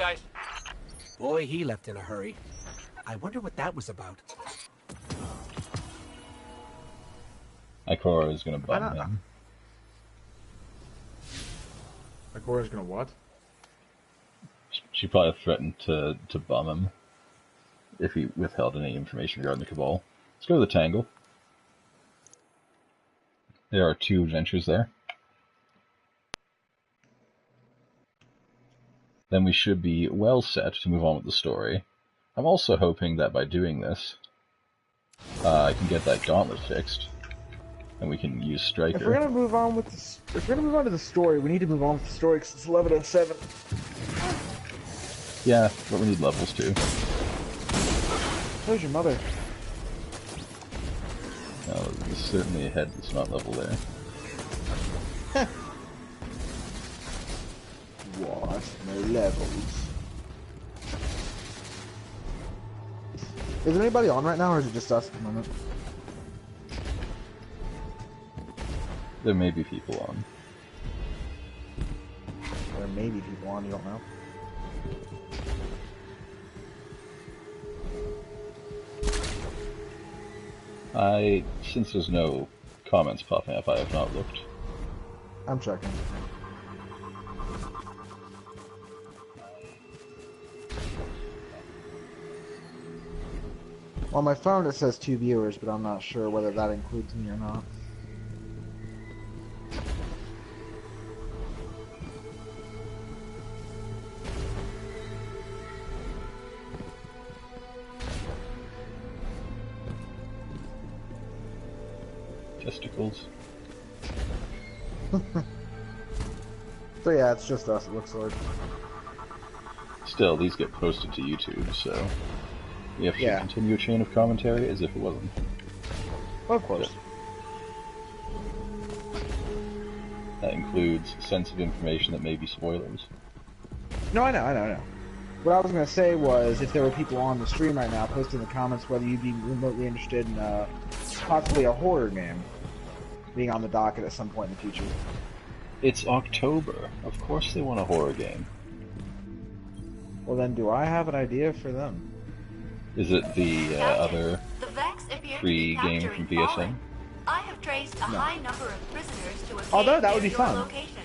guys? Boy, he left in a hurry. I wonder what that was about. Ikora is gonna bum him. Ikora's gonna what? She probably threatened to bum him if he withheld any information regarding the Cabal. Let's go to the Tangle. There are 2 adventures there. Then we should be well set to move on with the story. I'm also hoping that by doing this, I can get that gauntlet fixed, and we can use Striker. If we're gonna move on with if we're gonna move on to the story, we need to move on with the story because it's 11:07. Yeah, but we need levels too. Where's your mother? No, there's certainly a head that's not level there. What? No levels. Is there anybody on right now, or is it just us at the moment? There may be people on. There may be people on, you don't know. Since there's no comments popping up, I have not looked. I'm checking. On my phone it says 2 viewers, but I'm not sure whether that includes me or not. Testicles. So yeah, it's just us, it looks like. Still, these get posted to YouTube, so we have to continue a chain of commentary as if it wasn't. Well, of course. That includes sensitive information that may be spoilers. No, I know. What I was going to say was, if there were people on the stream right now, post in the comments whether you'd be remotely interested in possibly a horror game being on the docket at some point in the future. It's October. Of course they want a horror game. Well then, do I have an idea for them? Is it the other free game from PSN? I have traced a high number of prisoners to a although that would be fun. Location.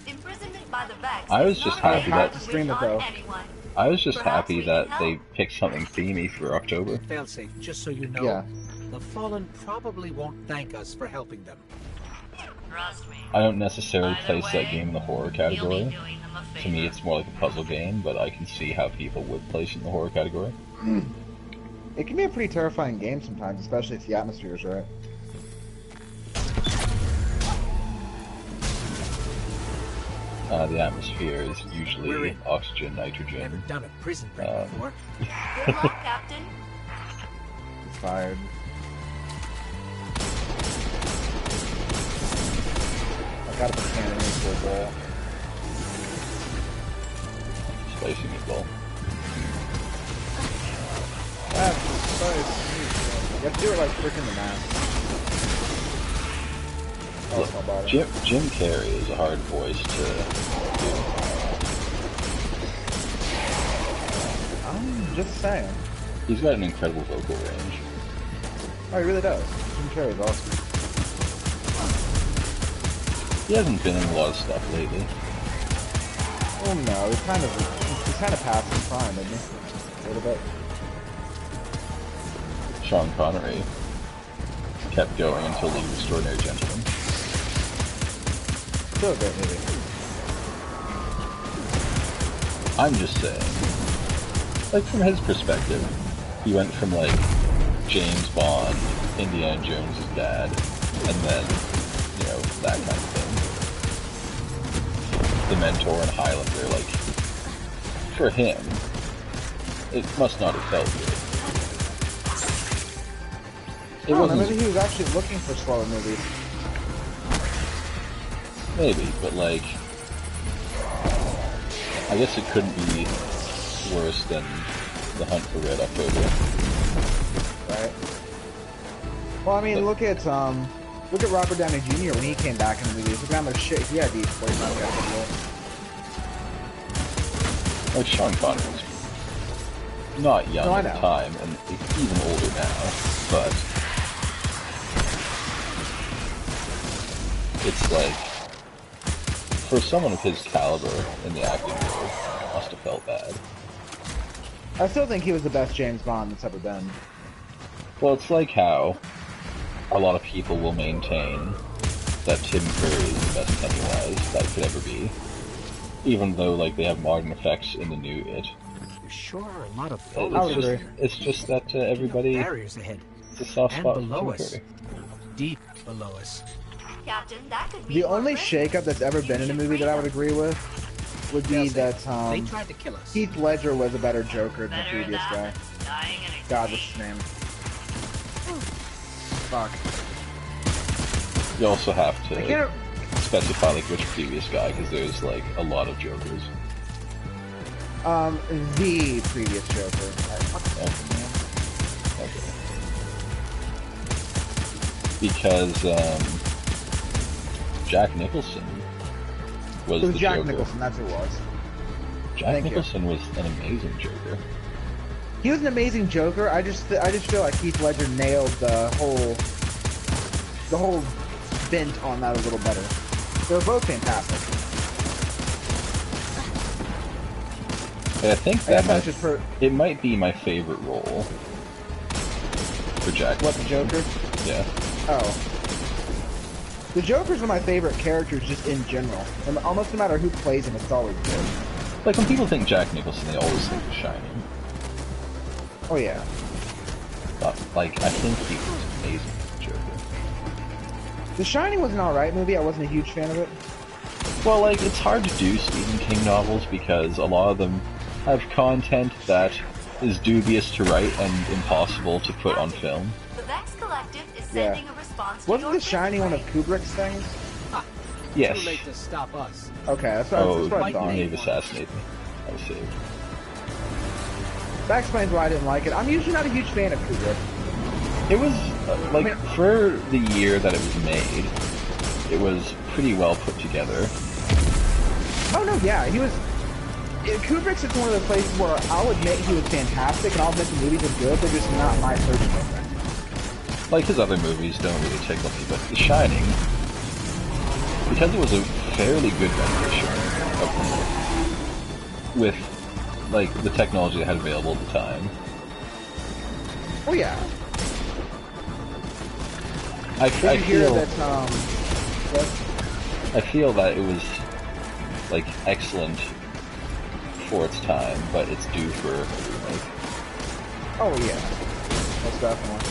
Imprisonment by the Vex I was just happy that to stream it though. I was just happy that they picked something themey for October. Failsafe, just so you know, the Fallen probably won't thank us for helping them. Trust me. I don't necessarily place that game in the horror category. To me, it's more like a puzzle game, but I can see how people would place it in the horror category. It can be a pretty terrifying game sometimes, especially if the atmosphere is right. The atmosphere is usually oxygen, nitrogen. Never done a prison break before. Good luck, Captain. It's fired. I gotta put cannon into a ball. Spicy meatball. That's nice. You have to do it like freaking the mask. Oh, Jim Carrey is a hard voice to do. I'm just saying. He's got an incredible vocal range. Oh, he really does. Jim Carrey's awesome. He hasn't been in a lot of stuff lately. Oh no, he's kind of past his prime, isn't he? A little bit. Sean Connery kept going until The Extraordinary Gentleman. Still a great movie. I'm just saying, like from his perspective, he went from like James Bond, Indiana Jones' dad, and then, you know, that kind of thing. The Mentor and Highlander, like, for him, it must not have felt good. I don't know, maybe he was actually looking for slower movies. Maybe, but like, I guess it couldn't be worse than The Hunt for Red October. Right. Well, I mean, look at Robert Downey Jr. when he came back in the movies. Look at how much shit he had to eat before he finally got the role. Like, Sean Connery was not young at the time, and even older now, but it's like, for someone of his caliber in the acting world, it must have felt bad. I still think he was the best James Bond that's ever been. Well, it's like how a lot of people will maintain that Tim Curry is the best Pennywise that could ever be, even though, like, they have modern effects in the new It. There sure are a lot of It's just that everybody... barriers ahead. It's a soft spot and below for Tim us. Curry. Deep below us. Captain, that could be The only shakeup that's ever been in a movie that I would agree with would be that They tried to kill us. Heath Ledger was a better Joker than the Better previous that guy. than dying in a God, what's his name? Fuck. You also have I to can't... specify, like, which previous guy, because there's, like, a lot of Jokers. The previous Joker. Okay. Because, Jack Nicholson was It was the Jack Joker. Nicholson, that's who it was. Jack Nicholson was an amazing Joker. He was an amazing Joker. I just feel like Heath Ledger nailed the whole bent on that a little better. They were both fantastic. And I think that it might be my favorite role for Jack. What, the Joker? Yeah. Oh. The Joker's one of my favorite characters just in general. And almost no matter who plays him, it's always good. Like, when people think Jack Nicholson, they always think The Shining. Oh, yeah. But, like, I think he was amazing as Joker. The Shining was an alright movie. I wasn't a huge fan of it. Well, like, it's hard to do Stephen King novels because a lot of them have content that is dubious to write and impossible to put on film. The Vex Collective is sending a response to Wasn't your The Shining one of Kubrick's things? Yes. Too late to stop us. Okay, that's what I thought. They've assassinated me. I was saved. That explains why I didn't like it. I'm usually not a huge fan of Kubrick. It was, for the year that it was made, it was pretty well put together. Oh, no, yeah, he was... Kubrick's just one of those places where I'll admit he was fantastic, and I'll admit the movies are good, they're just not my surgical thing. Like, his other movies don't really tickle me, but The Shining, because it was a fairly good rendition of the book, with, like, the technology they had available at the time. Oh, yeah. I feel that it was, like, excellent for its time, but it's due for a remake. Oh, yeah. Most definitely.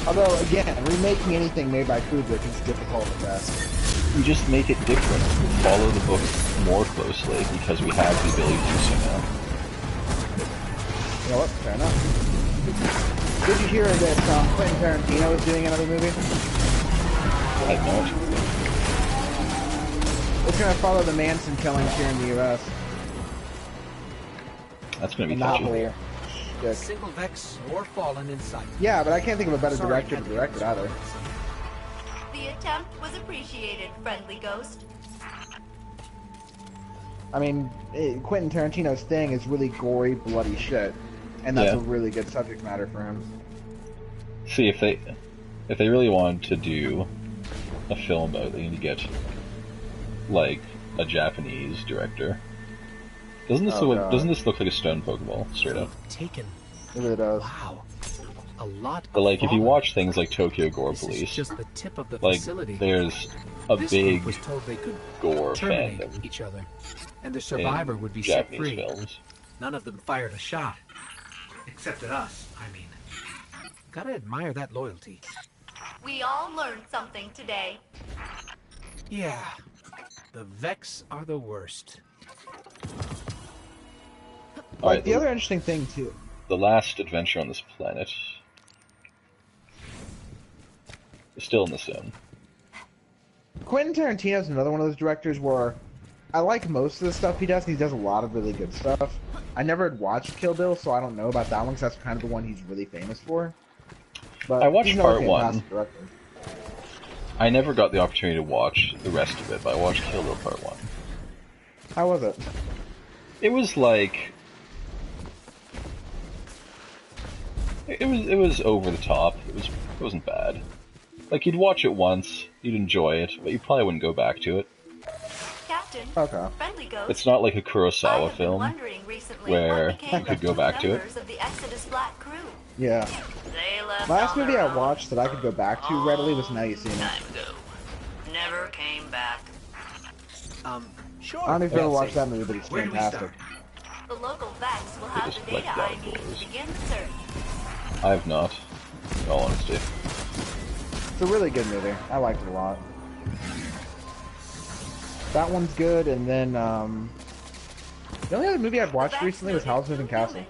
Although, again, remaking anything made by Kubrick is difficult at best. We just make it different. We follow the book more closely because we have the ability to do so now. You know what? Fair enough. Did you hear that Quentin Tarantino is doing another movie? I don't. It's going to follow the Manson killings here in the U.S. That's going to be touchy. Single Vex or Fallen in sight. Yeah, but I can't think of a better director to direct it either. The attempt was appreciated, friendly ghost. I mean, Quentin Tarantino's thing is really gory, bloody shit, and that's a really good subject matter for him. See, if they really wanted to do a film about it, they need to get, like, a Japanese director. Doesn't this look like a stone Pokeball, straight up? Taken. It really does. Wow. A lot. But, like, if you watch things like Tokyo Gore Police, just the tip of the like, facility. there's a big was told they could gore terminate fandom each other, and the survivor would be set Japanese free. films. None of them fired a shot, except at us. I mean, gotta admire that loyalty. We all learned something today. Yeah, the Vex are the worst. Alright, the other interesting thing too. The last adventure on this planet is still in the zone. Quentin Tarantino's another one of those directors where I like most of the stuff he does. He does a lot of really good stuff. I never had watched Kill Bill, so I don't know about that one, because that's kind of the one he's really famous for. But I watched part one. Director. I never got the opportunity to watch the rest of it, but I watched Kill Bill Part 1. How was it? It was like It was over the top. It wasn't bad. Like, you'd watch it once, you'd enjoy it, but you probably wouldn't go back to it. Captain, Okay. friendly ghost. It's not like a I Kurosawa have been film wondering recently where what became you could of go two back to it. members of the Exodus Black crew. Yeah. They left Last on movie their I own watched that I could go back to readily was Now You See Me. time ago. Never came back. Sure. I don't know if you've ever Let's watched see. that movie, but it's Where do we fantastic. The local Vex will have just the like data that I need doors. to begin the search. I have not, in all honesty. It's a really good movie. I liked it a lot. That one's good, and then, the only other movie I've watched recently was Howl's Moving Castle.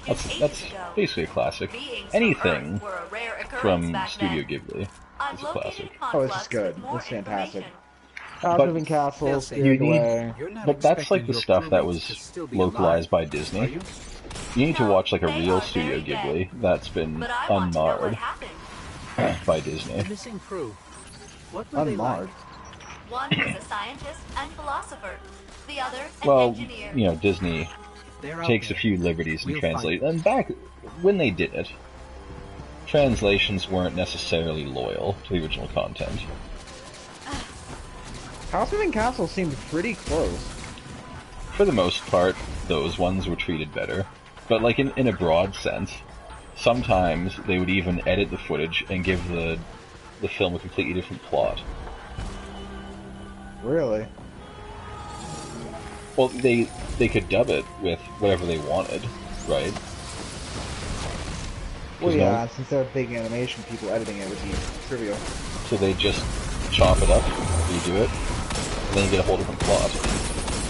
That's basically a classic. Anything from Studio Ghibli is a classic. Oh, this is good. It's fantastic. Howl's But Moving Castle, they'll say Spirited you need- Away. You're not But that's like expecting the your stuff that crewmates was to still be localized by alive, are Disney. you? You need to No, watch like a they real are Studio very Ghibli that's been But I want to know what unmarred happened. by Disney. The missing crew. What were they Unmarred. like? One was a scientist and philosopher. The other, an Well, engineer. you know, Disney They're out takes a there. few liberties in We'll find translate. And back when they did it, translations weren't necessarily loyal to the original content. Howl's Moving Castle seemed pretty close. For the most part, those ones were treated better. But like in a broad sense, sometimes they would even edit the footage and give the film a completely different plot. Really? Well, they could dub it with whatever they wanted, right? Well, 'Cause yeah, since they're big animation people, editing it would be trivial. So they just chop it up, redo it, and then you get a whole different plot.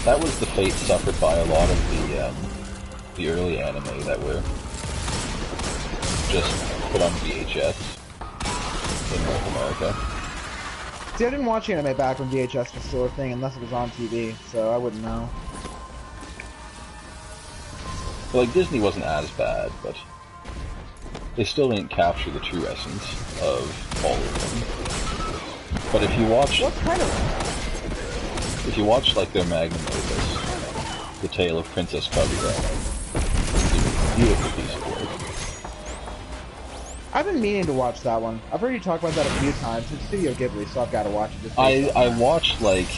That was the fate suffered by a lot of the early anime that were just put on VHS in North America. See, I didn't watch anime back when VHS was still a thing unless it was on TV, so I wouldn't know. Well, like, Disney wasn't as bad, but they still didn't capture the true essence of all of them. But if you watch, What kind of... if you watch like their magnum opus, The Tale of Princess Kaguya, it's a beautiful piece of work. I've been meaning to watch that one. I've heard you talk about that a few times. It's Studio Ghibli, so I've got to watch it. Just I watched like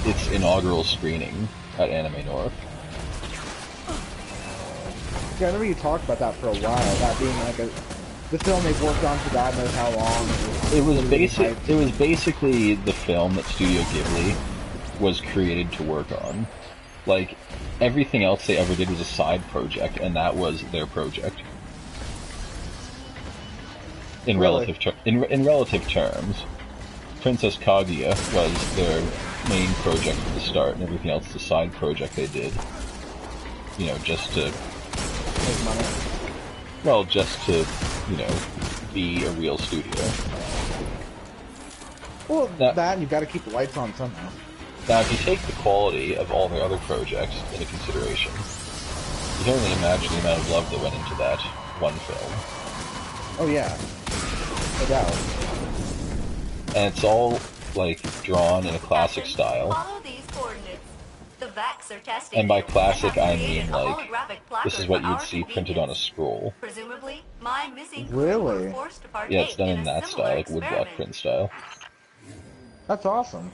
its inaugural screening at Anime North. Yeah, I remember you talked about that for a while. That being like the film they've worked on for God knows how long. It was basically the film that Studio Ghibli was created to work on. Like, everything else they ever did was a side project, and that was their project. In Really? in relative terms, Princess Kaguya was their main project at the start, and everything else is a side project they did. You know, just to, Make money. well, just to, you know, be a real studio. Well, That- that and you've got to keep the lights on somehow. Now, if you take the quality of all their other projects into consideration, you can only imagine the amount of love that went into that one film. Oh yeah, no doubt. And it's all, like, drawn in a classic Captain, style. Follow these coordinates. The Vex are testing And by you classic, have I created mean, a like, holographic this is placard what for you'd our see printed on a convenience. scroll. Presumably, my missing crew Really? were forced to partake Yeah, it's done in a that similar style, like woodblock experiment. print style. That's awesome.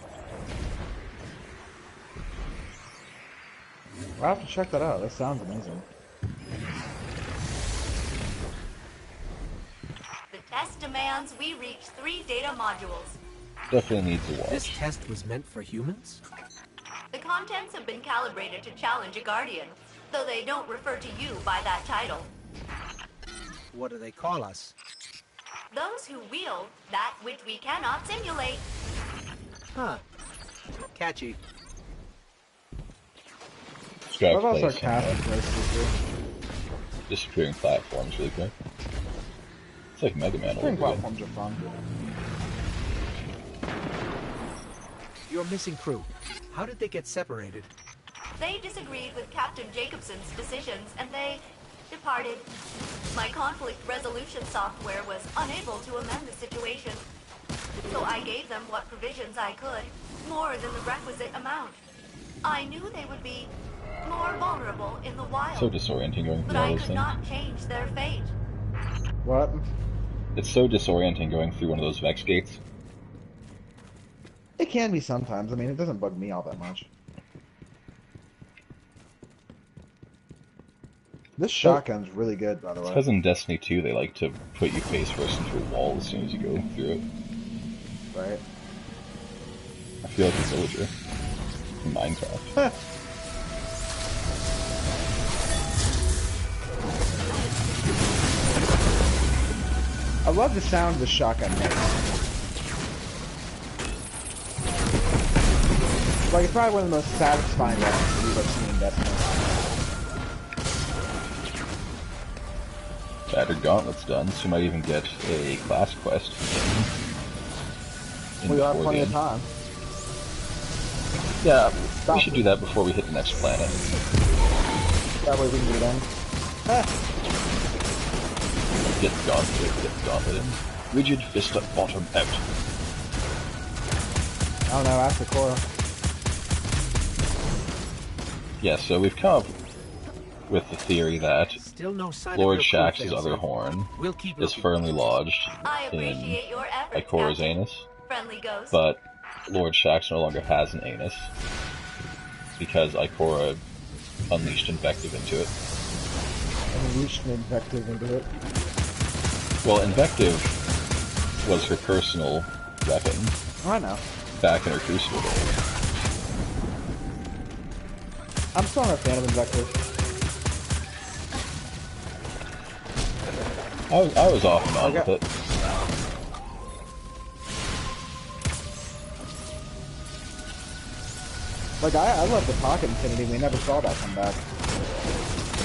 I'll have to check that out. That sounds amazing. The test demands we reach 3 data modules. Definitely needs a This watch. test was meant for humans? The contents have been calibrated to challenge a guardian, though they don't refer to you by that title. What do they call us? Those who wield that which we cannot simulate. Huh. Catchy. Scrap What about place, sarcastic voices here? disappearing platforms really quick. It's like Mega Man all Spring over again. platforms are fun. Your missing crew. How did they get separated? They disagreed with Captain Jacobson's decisions, and they departed. My conflict resolution software was unable to amend the situation, so I gave them what provisions I could, more than the requisite amount. I knew they would be more vulnerable out in the wild. So disorienting going But through all I those could things. not change their fate. What? It's so disorienting going through one of those Vex gates. It can be sometimes. I mean, it doesn't bug me all that much. This shotgun's really good, by the way. Because in Destiny 2 they like to put you face first into a wall as soon as you go through it. Right. I feel like a villager in Minecraft. I love the sound the shotgun makes. Like, it's probably one of the most satisfying weapons we've ever seen in Destiny. Shattered Gauntlet's done, so we might even get a class quest in We got before plenty the of end. time. Yeah, we should do that before we hit the next planet. That way we can get it in. Get the gauntlet in. Rigid fist at bottom out. I don't know, ask the Cora. Yeah, so we've come up with the theory that Still no sign Lord of your Shax's crew, other Failsafe. horn We'll keep is looking. firmly lodged I in appreciate your efforts, Ikora's Captain. anus, Friendly ghost. but Lord Shax no longer has an anus because Ikora unleashed invective into it. And we reached an invective into it. Well, invective was her personal weapon Oh, I know. back in her Crucible days. I'm still not a fan of invective. I was off and on Okay. with it. Like, I love the Pocket Infinity. We never saw that come back.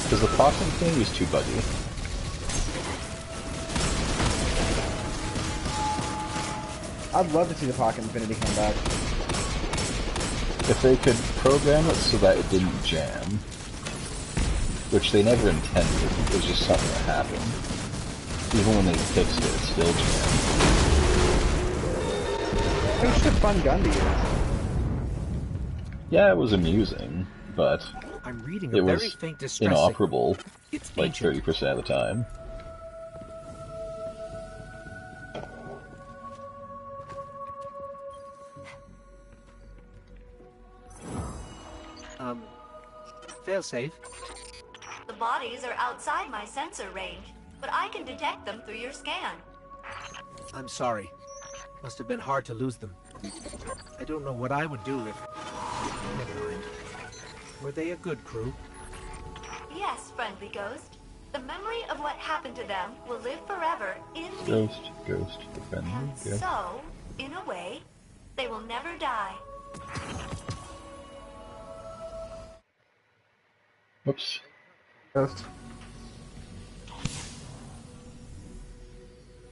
Because the pocket thing was too buggy. I'd love to see the Pocket Infinity come back. If they could program it so that it didn't jam, which they never intended, it was just something that happened. Even when they fixed it, it still jammed. It was just a fun gun to use. Yeah, it was amusing, but I'm reading it a very was faint distress signal. inoperable It's like ancient. 30% of the time. Failsafe. The bodies are outside my sensor range, but I can detect them through your scan. I'm sorry. Must have been hard to lose them. I don't know what I would do if... Never mind. Were they a good crew? Yes, friendly ghost. The memory of what happened to them will live forever in me. Ghost, the friendly, And yeah. so, in a way, they will never die. Whoops. Ghost.